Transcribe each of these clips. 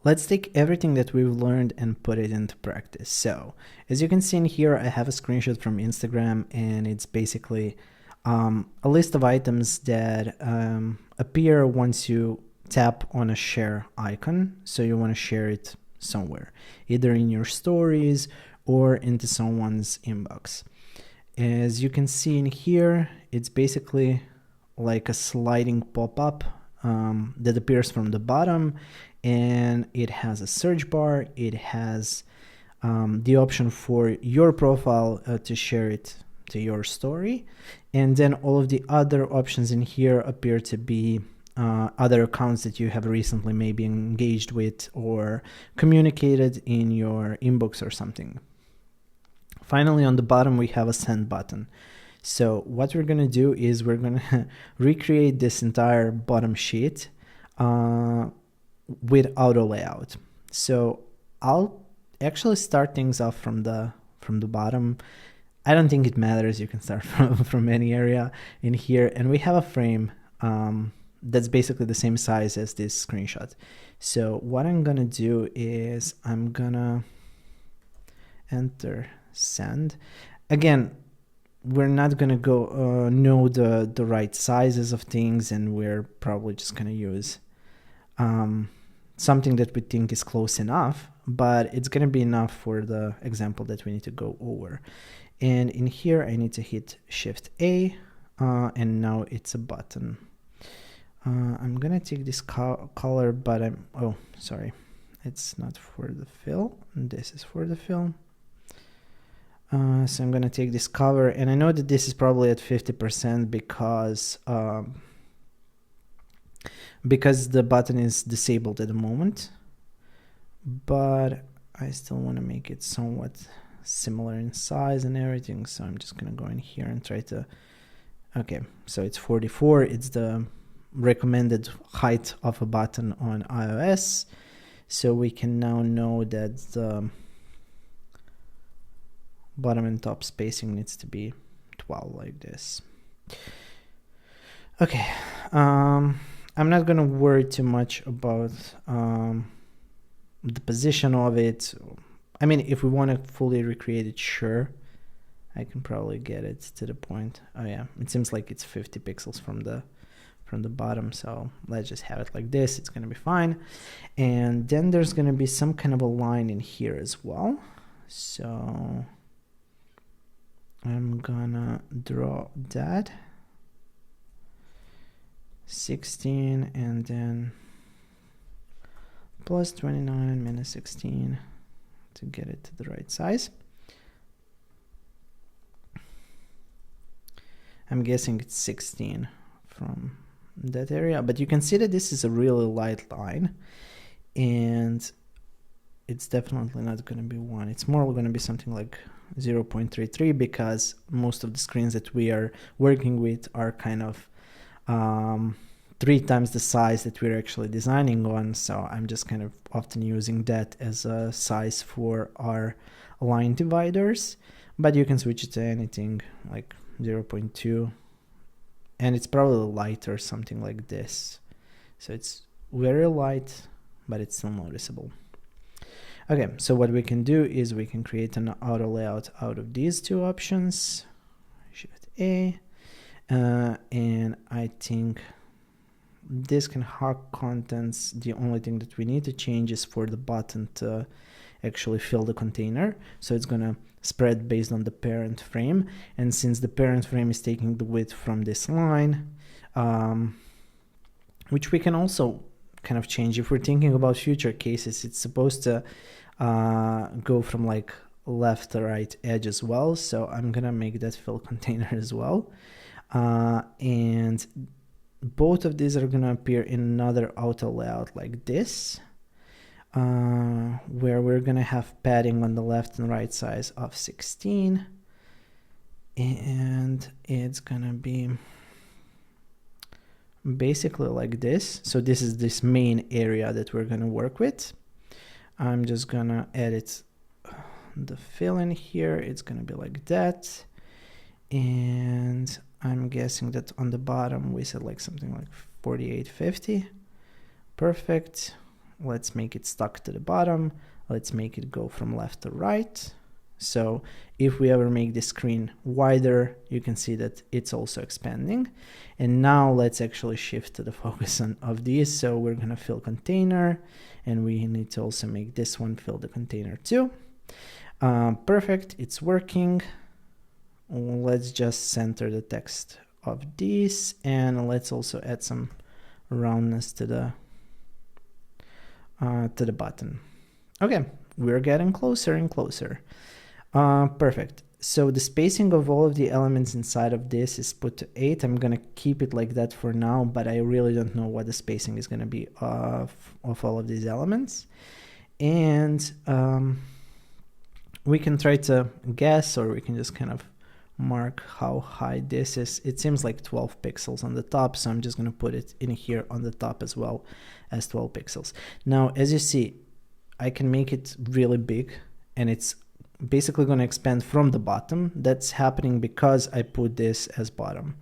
Let's take everything that we've learned and put it into practice. So as you can see in here, I have a screenshot from Instagram, and it's basically a list of items that appear once you tap on a share icon. So you want to share it somewhere, either in your stories or into someone's inbox. As you can see in here, it's basically like a sliding pop-up that appears from the bottom, and it has a search bar. It has the option for your profile to share it to your story, and then all of the other options in here appear to be other accounts that you have recently maybe engaged with or communicated in your inbox or something. Finally, on the bottom, we have a send button. So what we're going to do is we're going to recreate this entire bottom sheet with auto layout. So I'll actually start things off from the bottom. I don't think it matters. You can start from any area in here. And we have a frame that's basically the same size as this screenshot. So what I'm going to do is I'm going to enter send. Again, we're not going to go know the right sizes of things, and we're probably just going to use something that we think is close enough, but it's going to be enough for the example that we need to go over. And in here, I need to hit Shift A, and now it's a button. I'm going to take this color, but oh, sorry. It's not for the fill. This is for the fill. So I'm going to take this cover, and I know that this is probably at 50% because the button is disabled at the moment, but I still want to make it somewhat similar in size and everything. So I'm just going to go in here and try to, okay, so it's 44. It's the recommended height of a button on iOS. So we can now know that the bottom and top spacing needs to be 12 like this. Okay, I'm not gonna worry too much about the position of it. I mean, if we want to fully recreate it, sure, I can probably get it to the point. Oh yeah, it seems like it's 50 pixels from the bottom, so let's just have it like this. It's gonna be fine. And then there's gonna be some kind of a line in here as well. So I'm gonna draw that 16 and then plus 29 minus 16 to get it to the right size. I'm guessing it's 16 from that area, but you can see that this is a really light line, and it's definitely not going to be 1. It's more going to be something like 0.33, because most of the screens that we are working with are kind of 3 times the size that we're actually designing on. So I'm just kind of often using that as a size for our line dividers, but you can switch it to anything like 0.2, and it's probably lighter, something like this. So it's very light, but it's still noticeable. Okay, so what we can do is we can create an auto layout out of these two options. Shift A, and I think this can hide contents. The only thing that we need to change is for the button to actually fill the container. So it's gonna spread based on the parent frame, and since the parent frame is taking the width from this line, which we can also kind of change if we're thinking about future cases, it's supposed to go from like left to right edge as well. So I'm gonna make that fill container as well, and both of these are gonna appear in another auto layout like this, where we're gonna have padding on the left and right size of 16, and it's gonna be basically like this. So this is this main area that we're gonna work with. I'm just gonna edit the fill in here. It's gonna be like that, and I'm guessing that on the bottom we said like something like 4850. Perfect. let's make it stuck to the bottom. Let's make it go from left to right. So if we ever make the screen wider, you can see that it's also expanding. And now let's actually shift to the focus of these. So we're going to fill container, and we need to also make this one fill the container too. Perfect, it's working. Let's just center the text of this, and let's also add some roundness to the button. Okay, we're getting closer and closer. Perfect. So the spacing of all of the elements inside of this is put to 8. I'm gonna keep it like that for now, but I really don't know what the spacing is gonna be of all of these elements. And we can try to guess, or we can just kind of mark how high this is. It seems like 12 pixels on the top, so I'm just gonna put it in here on the top as well as 12 pixels. Now, as you see, I can make it really big, and it's basically going to expand from the bottom. That's happening because I put this as bottom.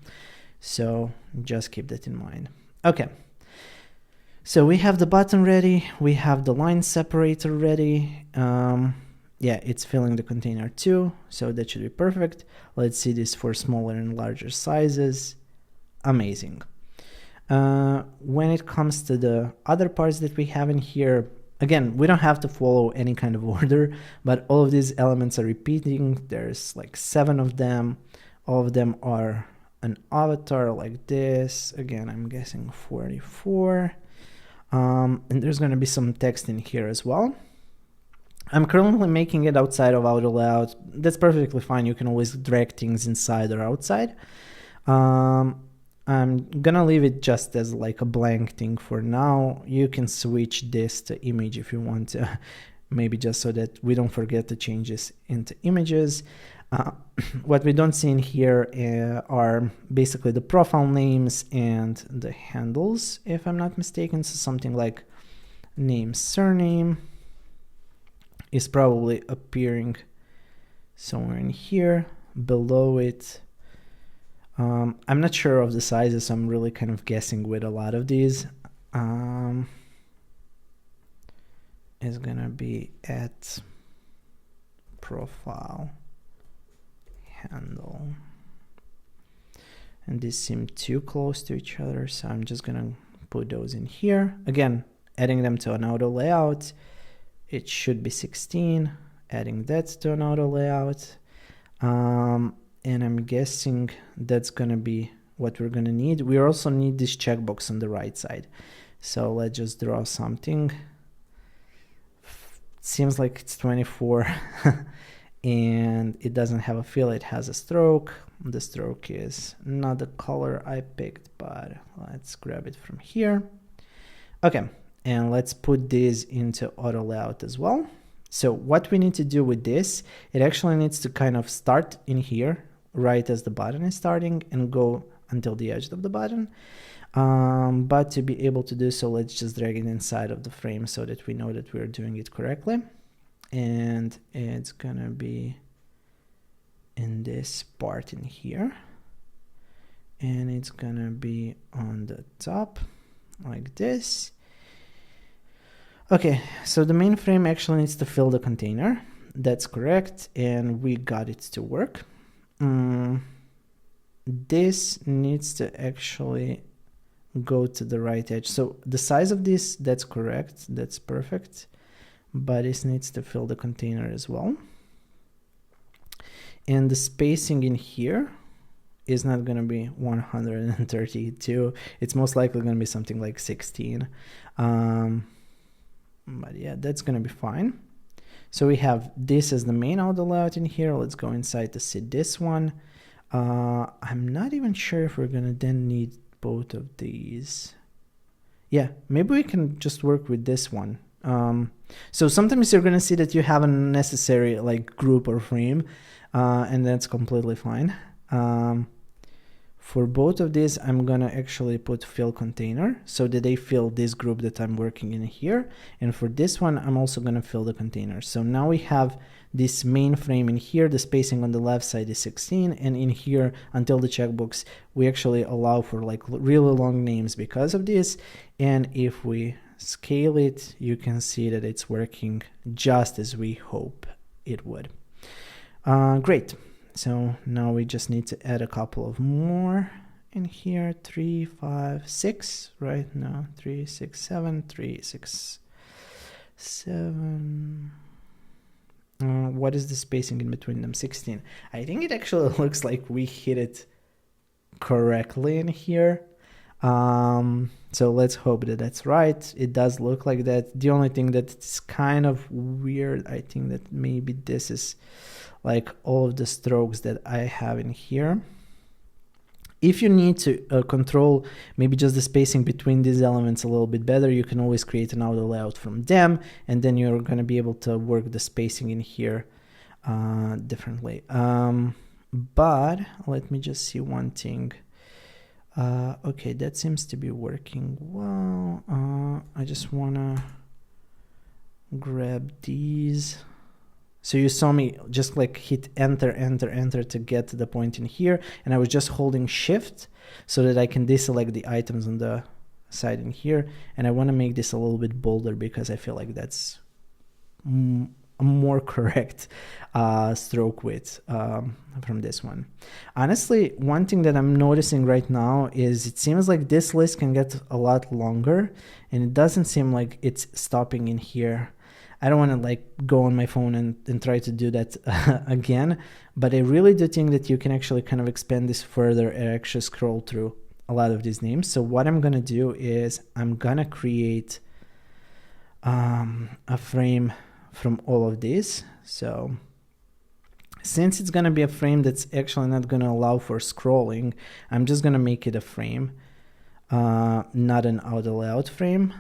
So just keep that in mind. Okay. So we have the button ready. We have the line separator ready. Yeah, it's filling the container too. So that should be perfect. Let's see this for smaller and larger sizes. Amazing. When it comes to the other parts that we have in here, again, we don't have to follow any kind of order, but all of these elements are repeating. There's like 7 of them. All of them are an avatar like this. Again, I'm guessing 44. And there's going to be some text in here as well. I'm currently making it outside of auto layout. That's perfectly fine. You can always drag things inside or outside. I'm gonna leave it just as like a blank thing for now. You can switch this to image if you want to, maybe just so that we don't forget the changes into images. What we don't see in here are basically the profile names and the handles, if I'm not mistaken. So something like name, surname is probably appearing somewhere in here. Below it, I'm not sure of the sizes, so I'm really kind of guessing with a lot of these. It's gonna be at profile handle. And these seem too close to each other, so I'm just gonna put those in here. Again, adding them to an auto layout, it should be 16. Adding that to an auto layout. And I'm guessing that's going to be what we're going to need. We also need this checkbox on the right side. So let's just draw something. Seems like it's 24 and it doesn't have a fill. It has a stroke. The stroke is not the color I picked, but let's grab it from here. Okay, and let's put this into auto layout as well. So what we need to do with this, it actually needs to kind of start in here, right as the button is starting, and go until the edge of the button. But to be able to do so, let's just drag it inside of the frame so that we know that we're doing it correctly. And it's gonna be in this part in here. And it's gonna be on the top like this. Okay, so the main frame actually needs to fill the container. That's correct, and we got it to work. This needs to actually go to the right edge. So the size of this, that's correct, that's perfect, but this needs to fill the container as well. And the spacing in here is not going to be 132. It's most likely going to be something like 16. But yeah, that's going to be fine. So we have this as the main auto layout in here. Let's go inside to see this one. I'm not even sure if we're going to then need both of these. Yeah, maybe we can just work with this one. So sometimes you're going to see that you have an unnecessary like group or frame, and that's completely fine. For both of these, I'm going to actually put fill container so that they fill this group that I'm working in here. And for this one, I'm also going to fill the container. So now we have this main frame in here. The spacing on the left side is 16. And in here, until the checkbox, we actually allow for like really long names because of this. And if we scale it, you can see that it's working just as we hope it would. Great. So now we just need to add a couple of more in here. 3, 5, 6, right? No, 3, 6, 7, 3, 6, 7. What is the spacing in between them? 16. I think it actually looks like we hit it correctly in here. So let's hope that that's right. It does look like that. The only thing that's kind of weird, I think that maybe this is like all of the strokes that I have in here. If you need to control maybe just the spacing between these elements a little bit better, you can always create an auto layout from them, and then you're going to be able to work the spacing in here differently. But let me just see one thing. Okay, that seems to be working well. I just want to grab these. So you saw me just like hit enter, enter, enter to get to the point in here. And I was just holding shift so that I can deselect the items on the side in here. And I want to make this a little bit bolder because I feel like that's a more correct stroke width from this one. Honestly, one thing that I'm noticing right now is it seems like this list can get a lot longer, and it doesn't seem like it's stopping in here. I don't want to like go on my phone and try to do that again, but I really do think that you can actually kind of expand this further and actually scroll through a lot of these names. So what I'm going to do is I'm going to create a frame from all of these. So since it's going to be a frame that's actually not going to allow for scrolling, I'm just going to make it a frame, not an auto layout frame.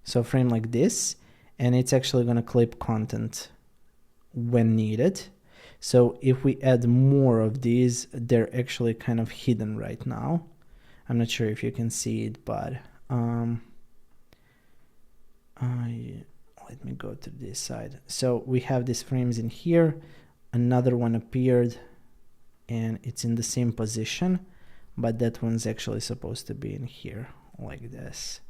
So a frame like this, and it's actually going to clip content when needed. So if we add more of these, they're actually kind of hidden right now. I'm not sure if you can see it, but let me go to this side. So we have these frames in here. Another one appeared, and it's in the same position, but that one's actually supposed to be in here like this.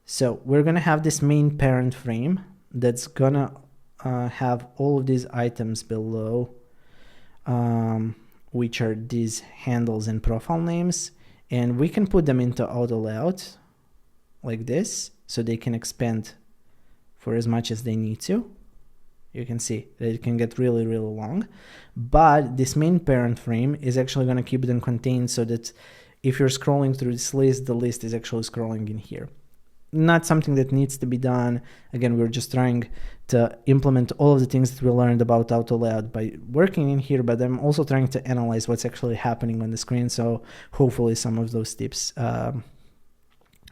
So we're going to have this main parent frame that's going to have all of these items below, which are these handles and profile names. And we can put them into auto layout like this, so they can expand for as much as they need to. You can see that it can get really, really long. But this main parent frame is actually going to keep them contained so that if you're scrolling through this list, the list is actually scrolling in here. Not something that needs to be done. Again, we're just trying to implement all of the things that we learned about auto layout by working in here, but I'm also trying to analyze what's actually happening on the screen. So hopefully some of those tips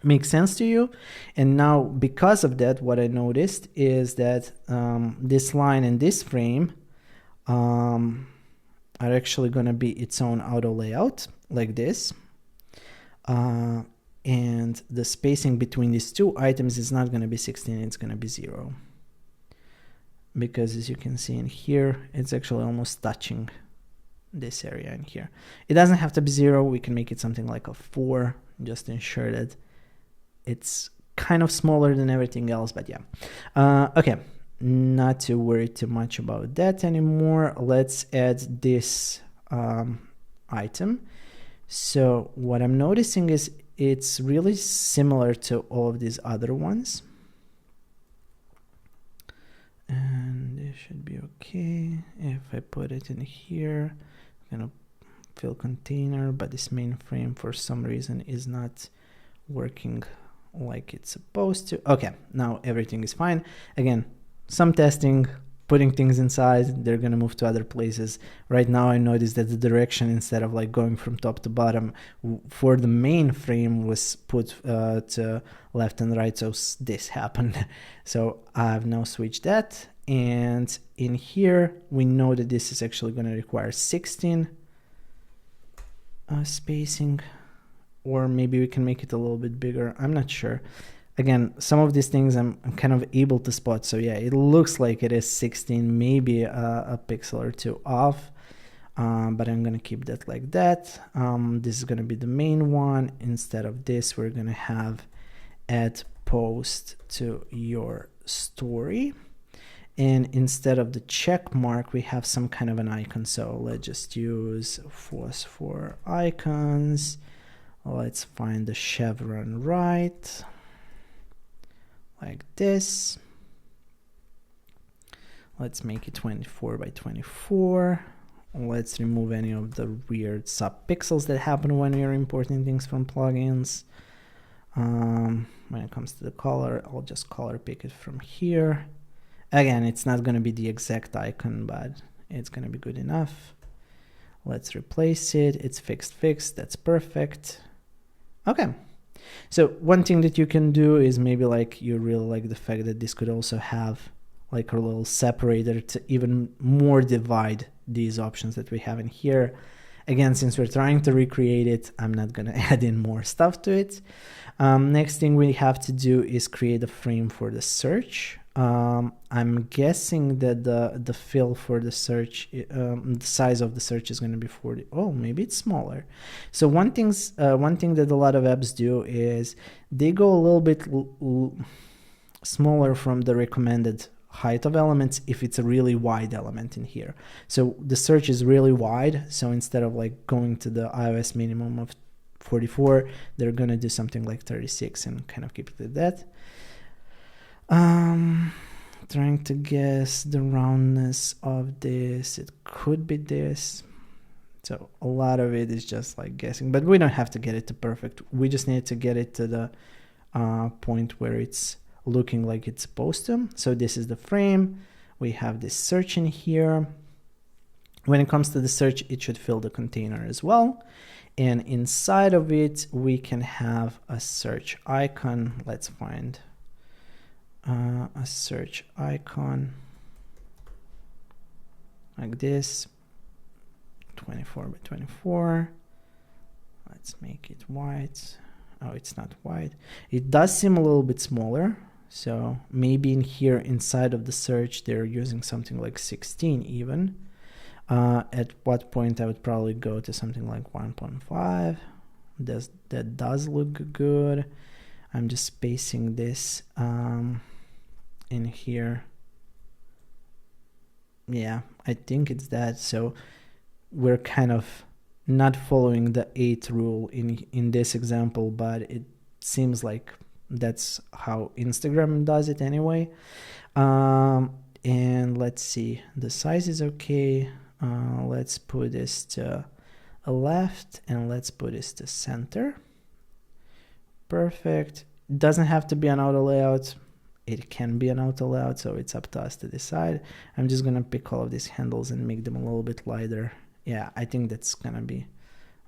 make sense to you. And now because of that, what I noticed is that this line and this frame are actually going to be its own auto layout like this. And the spacing between these two items is not going to be 16, it's going to be 0. Because as you can see in here, it's actually almost touching this area in here. It doesn't have to be 0, we can make it something like a 4, just to ensure that it's kind of smaller than everything else, but yeah. Okay, not to worry too much about that anymore. Let's add this item. So what I'm noticing is it's really similar to all of these other ones. And it should be okay. If I put it in here, I'm gonna fill container, but this main frame for some reason is not working like it's supposed to. Okay, now everything is fine. Again, some testing, putting things inside, they're gonna move to other places. Right now I noticed that the direction, instead of like going from top to bottom for the main frame, was put to left and right, so this happened. So I've now switched that, and in here we know that this is actually going to require 16 spacing, or maybe we can make it a little bit bigger, I'm not sure. Again, some of these things I'm kind of able to spot. So yeah, it looks like it is 16, maybe a pixel or two off. but I'm gonna keep that like that. This is gonna be the main one. Instead of this, we're gonna have add post to your story, and instead of the check mark, we have some kind of an icon. So let's just use Phosphor icons. Let's find the chevron right, like this. Let's make it 24 by 24. Let's remove any of the weird subpixels that happen when you're importing things from plugins. When it comes to the color, I'll just color pick it from here. Again, it's not going to be the exact icon, but it's going to be good enough. Let's replace it. It's fixed. That's perfect. Okay. So one thing that you can do is maybe like you really like the fact that this could also have like a little separator to even more divide these options that we have in here. Again, since we're trying to recreate it, I'm not going to add in more stuff to it. Next thing we have to do is create a frame for the search. I'm guessing that the fill for the search, the size of the search is going to be 40. Oh, maybe it's smaller. So one thing that a lot of apps do is they go a little bit smaller from the recommended height of elements if it's a really wide element in here. So the search is really wide, so instead of like going to the iOS minimum of 44, they're gonna do something like 36 and kind of keep it at that. Trying to guess the roundness of this. It could be this. So a lot of it is just like guessing, but we don't have to get it to perfect. We just need to get it to the point where it's looking like it's supposed to. So this is the frame. We have this search in here. When it comes to the search, it should fill the container as well. And inside of it, we can have a search icon. Let's find a search icon like this, 24 by 24. Let's make it white. Oh, it's not white. It does seem a little bit smaller. So maybe in here inside of the search, they're using something like 16 even. At what point I would probably go to something like 1.5. That does look good. I'm just spacing this in here. Yeah, I think it's that. So we're kind of not following the 8 rule in this example, but it seems like that's how Instagram does it anyway. And let's see, the size is okay. Let's put this to a left and let's put this to center. Perfect. It doesn't have to be an auto layout. It can be an auto layout, so it's up to us to decide. I'm just gonna pick all of these handles and make them a little bit lighter. Yeah, I think that's gonna be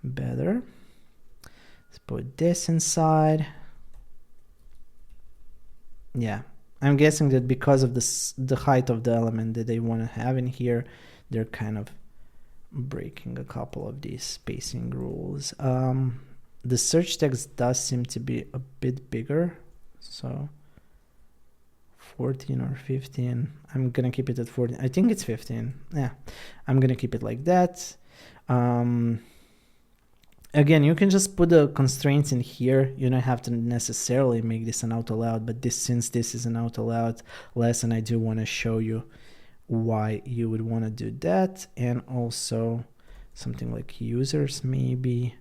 better. Let's put this inside. Yeah, I'm guessing that because of the height of the element that they want to have in here, they're kind of breaking a couple of these spacing rules. The search text does seem to be a bit bigger, so 14 or 15. I'm gonna keep it at 14. I think it's 15. Yeah, I'm gonna keep it like that. Again, you can just put the constraints in here. You don't have to necessarily make this an auto layout, but since this is an auto layout lesson, I do want to show you why you would want to do that. And also something like users maybe.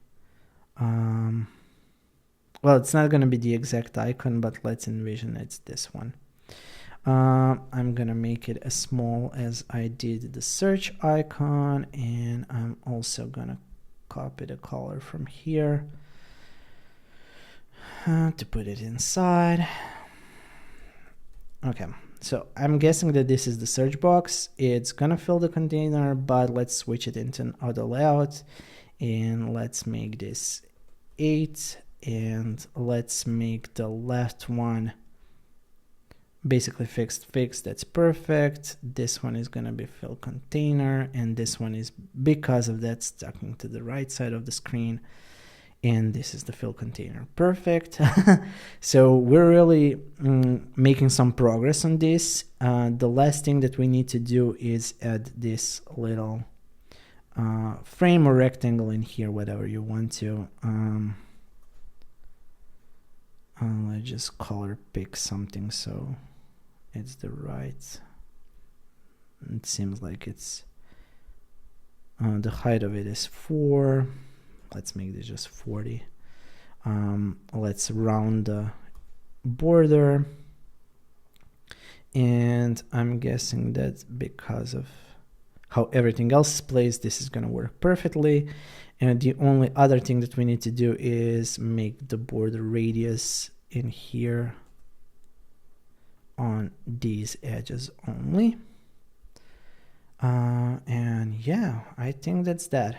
Well, it's not going to be the exact icon, but let's envision it's this one. I'm going to make it as small as I did the search icon, and I'm also going to copy the color from here to put it inside. Okay, so I'm guessing that this is the search box. It's gonna fill the container, but let's switch it into an auto layout and let's make this 8, and let's make the left one basically fixed. That's perfect. This one is gonna be fill container, and this one is, because of that, sticking to the right side of the screen, and this is the fill container. Perfect. So we're really making some progress on this. The last thing that we need to do is add this little frame or rectangle in here, whatever you want to. Let's just color pick something so it's the right. It seems like it's the height of it is 4. Let's make this just 40. Let's round the border, and I'm guessing that because of how everything else is placed, this is going to work perfectly. And the only other thing that we need to do is make the border radius in here on these edges only. And yeah, I think that's that.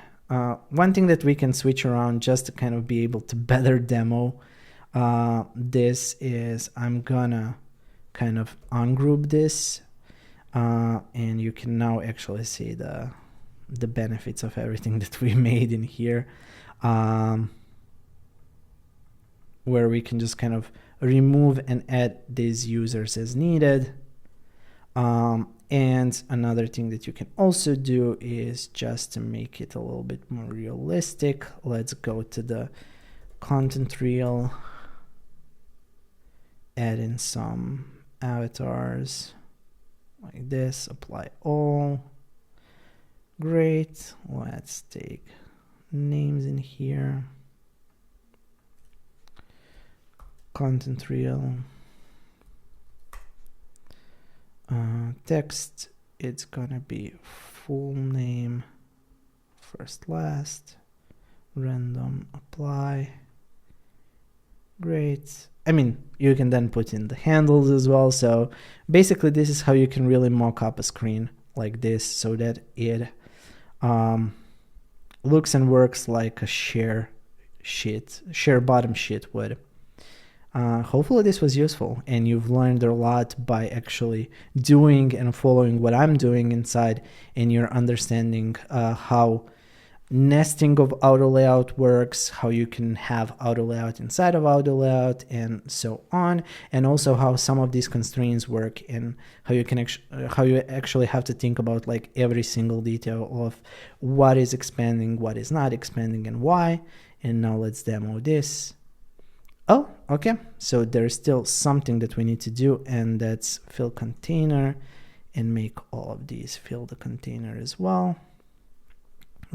One thing that we can switch around just to kind of be able to better demo this is I'm gonna kind of ungroup this, and you can now actually see the benefits of everything that we made in here, where we can just kind of remove and add these users as needed. And another thing that you can also do is just to make it a little bit more realistic. Let's go to the content reel, add in some avatars like this, apply all. Great. Let's take names in here. Content reel. Text, it's gonna be full name, first, last, random, apply. Great. I mean, you can then put in the handles as well. So basically this is how you can really mock up a screen like this so that it looks and works like a share bottom sheet would. Hopefully this was useful and you've learned a lot by actually doing and following what I'm doing inside, and you're understanding how nesting of auto layout works, how you can have auto layout inside of auto layout, and so on, and also how some of these constraints work and how you can how you actually have to think about like every single detail of what is expanding, what is not expanding, and why. And now let's demo this. Oh, okay, so there's still something that we need to do, and that's fill container and make all of these fill the container as well.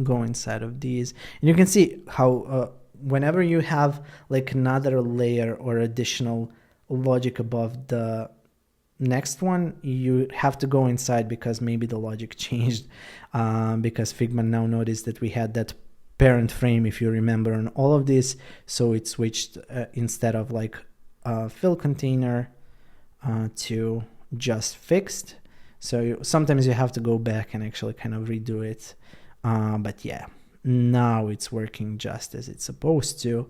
Go inside of these, and you can see how whenever you have like another layer or additional logic above the next one, you have to go inside because maybe the logic changed, because Figma now noticed that we had that parent frame, if you remember, on all of this, so it switched instead of like fill container to just fixed. So sometimes you have to go back and actually kind of redo it, but yeah, now it's working just as it's supposed to.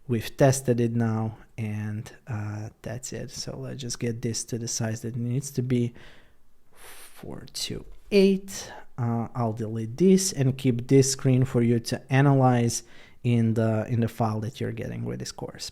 We've tested it now, and that's it. So let's just get this to the size that it needs to be, 428. I'll delete this and keep this screen for you to analyze in the file that you're getting with this course.